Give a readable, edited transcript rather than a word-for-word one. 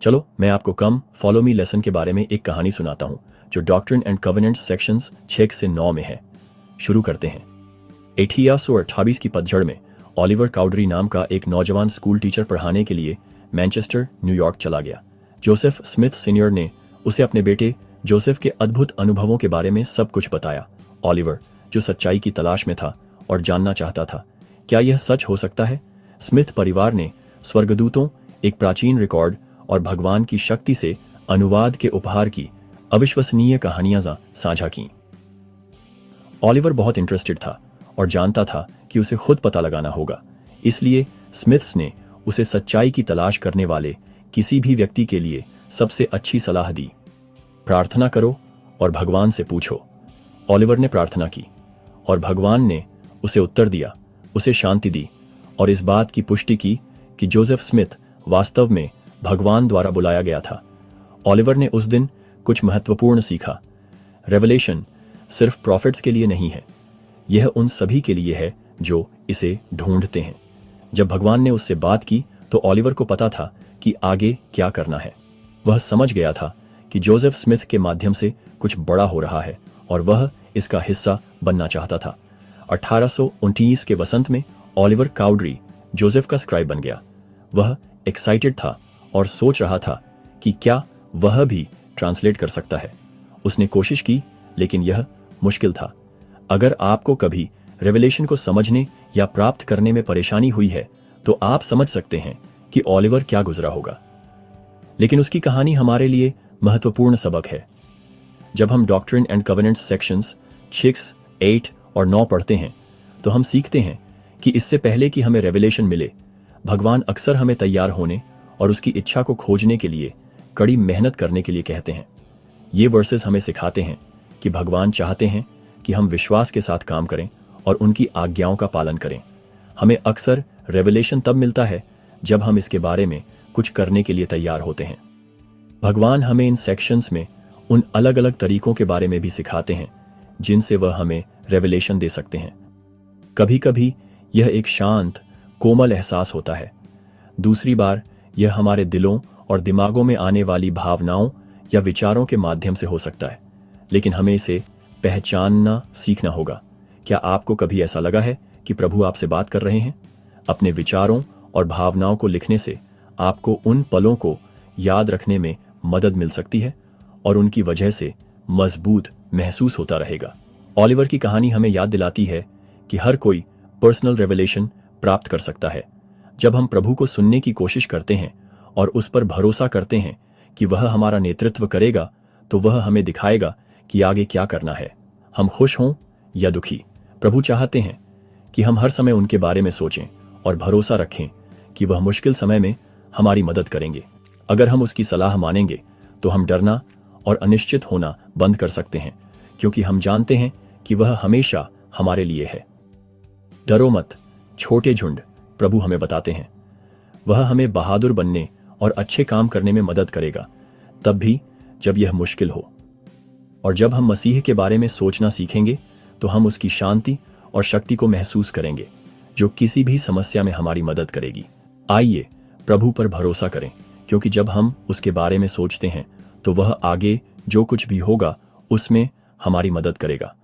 चलो मैं आपको कम फॉलो मी लेसन के बारे में एक कहानी सुनाता हूं जो डॉक्ट्रिन एंड कवेनेंट्स सेक्शंस 6 से 9 में है। शुरू करते हैं। 1828 की पतझड़ में ओलिवर काउडरी नाम का एक नौजवान स्कूल टीचर पढ़ाने के लिए मैनचेस्टर, न्यूयॉर्क चला गया। जोसेफ स्मिथ सीनियर ने उसे अपने बेटे जोसेफ के अद्भुत अनुभवों के बारे में सब कुछ बताया। ओलिवर, जो सच्चाई की तलाश में था और जानना चाहता था, क्या यह सच हो सकता है? स्मिथ परिवार ने स्वर्गदूतों, एक प्राचीन रिकॉर्ड और भगवान की शक्ति से अनुवाद के उपहार की अविश्वसनीय कहानियां साझा की। ओलिवर बहुत इंटरेस्टेड था और जानता था कि उसे खुद पता लगाना होगा। इसलिए स्मिथ्स ने उसे सच्चाई की तलाश करने वाले किसी भी व्यक्ति के लिए सबसे अच्छी सलाह दी। प्रार्थना करो और भगवान से पूछो। ओलिवर ने प्रार्थना की और भगवान ने उसे उत्तर दिया, उसे शांति दी और इस बात की पुष्टि की कि जोसेफ स्मिथ वास्तव में भगवान द्वारा बुलाया गया था। ओलिवर ने उस दिन कुछ महत्वपूर्ण सीखा। रेवलेशन सिर्फ प्रॉफिट्स के लिए नहीं है, यह उन सभी के लिए है जो इसे ढूंढते हैं। जब भगवान ने उससे बात की तो ओलिवर को पता था कि आगे क्या करना है। वह समझ गया था कि जोसेफ स्मिथ के माध्यम से कुछ बड़ा हो रहा है और वह इसका हिस्सा बनना चाहता था। 1829 के वसंत में ओलिवर काउडरी जोसेफ का स्क्राइब बन गया। वह एक्साइटेड था और सोच रहा था कि क्या वह भी ट्रांसलेट कर सकता है। उसने कोशिश की, लेकिन यह मुश्किल था। अगर आपको कभी रेवलेशन को समझने या प्राप्त करने में परेशानी हुई है तो आप समझ सकते हैं कि ओलिवर क्या गुजरा होगा। लेकिन उसकी कहानी हमारे लिए महत्वपूर्ण सबक है। जब हम डॉक्ट्रिन एंड कवेनेंट्स सेक्शंस 6, 8 और 9 पढ़ते हैं तो हम सीखते हैं कि इससे पहले कि हमें रेवलेशन मिले, भगवान अक्सर हमें तैयार होने और उसकी इच्छा को खोजने के लिए कड़ी मेहनत करने के लिए कहते हैं। ये वर्सेस हमें सिखाते हैं कि भगवान चाहते हैं कि हम विश्वास के साथ काम करें और उनकी आज्ञाओं का पालन करें। हमें अक्सर रेवलेशन तब मिलता है जब हम इसके बारे में कुछ करने के लिए तैयार होते हैं। भगवान हमें इन सेक्शंस में उन अलग अलग तरीकों के बारे में भी सिखाते हैं जिनसे वह हमें रेवलेशन दे सकते हैं। कभी कभी यह एक शांत, कोमल एहसास होता है। दूसरी बार यह हमारे दिलों और दिमागों में आने वाली भावनाओं या विचारों के माध्यम से हो सकता है, लेकिन हमें इसे पहचानना सीखना होगा। क्या आपको कभी ऐसा लगा है कि प्रभु आपसे बात कर रहे हैं? अपने विचारों और भावनाओं को लिखने से आपको उन पलों को याद रखने में मदद मिल सकती है और उनकी वजह से मजबूत महसूस होता रहेगा। ओलिवर की कहानी हमें याद दिलाती है कि हर कोई पर्सनल रेवलेशन प्राप्त कर सकता है। जब हम प्रभु को सुनने की कोशिश करते हैं और उस पर भरोसा करते हैं कि वह हमारा नेतृत्व करेगा, तो वह हमें दिखाएगा कि आगे क्या करना है। हम खुश हों या दुखी, प्रभु चाहते हैं कि हम हर समय उनके बारे में सोचें और भरोसा रखें कि वह मुश्किल समय में हमारी मदद करेंगे। अगर हम उसकी सलाह मानेंगे तो हम डरना और अनिश्चित होना बंद कर सकते हैं, क्योंकि हम जानते हैं कि वह हमेशा हमारे लिए है। डरो मत, छोटे झुंड, प्रभु हमें बताते हैं। वह हमें बहादुर बनने और अच्छे काम करने में मदद करेगा, तब भी जब यह मुश्किल हो। और जब हम मसीह के बारे में सोचना सीखेंगे तो हम उसकी शांति और शक्ति को महसूस करेंगे, जो किसी भी समस्या में हमारी मदद करेगी। आइए प्रभु पर भरोसा करें, क्योंकि जब हम उसके बारे में सोचते हैं तो वह आगे जो कुछ भी होगा उसमें हमारी मदद करेगा।